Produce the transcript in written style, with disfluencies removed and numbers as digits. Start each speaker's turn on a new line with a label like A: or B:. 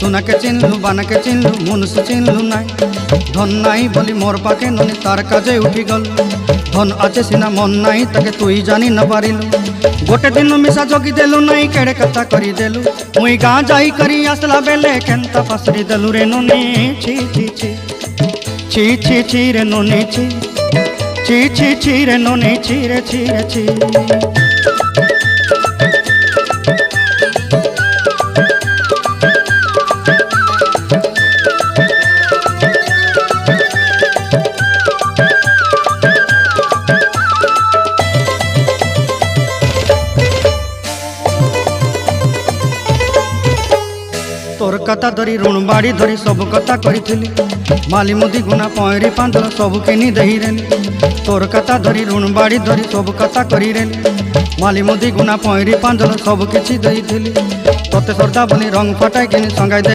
A: सुनाके चिन्हलु बानाके चिन्हलु मुनुषु चिन्हलु नाई धन नाई बोली मोर पाके ननी तार काजे उठी गल धन आचे सिना मन नाई ताके तुई जानी न पारिलु गोटे दिन मिसा जोगी देलु नाई केड़े कथा करी देलु मुई गाँ जाई करी आसला बेले केंता पासरी देलु रे ननी छी छी छी छी छी छी रे ननी छी छी छी छी रे ननी छी रे छी रे छी तोर कथा धरी ऋण बाड़ी धरी सब कथा करी माली मुदी गुना पयरी पांदल सब किनी दही रेली तोर कथा धरी ऋण बाड़ी धरी सब कथा करी रेली माली मुदी गुना पयरी पांदल सब किछि दही तोते सरदा बनी रंग फटाई किनी संगाई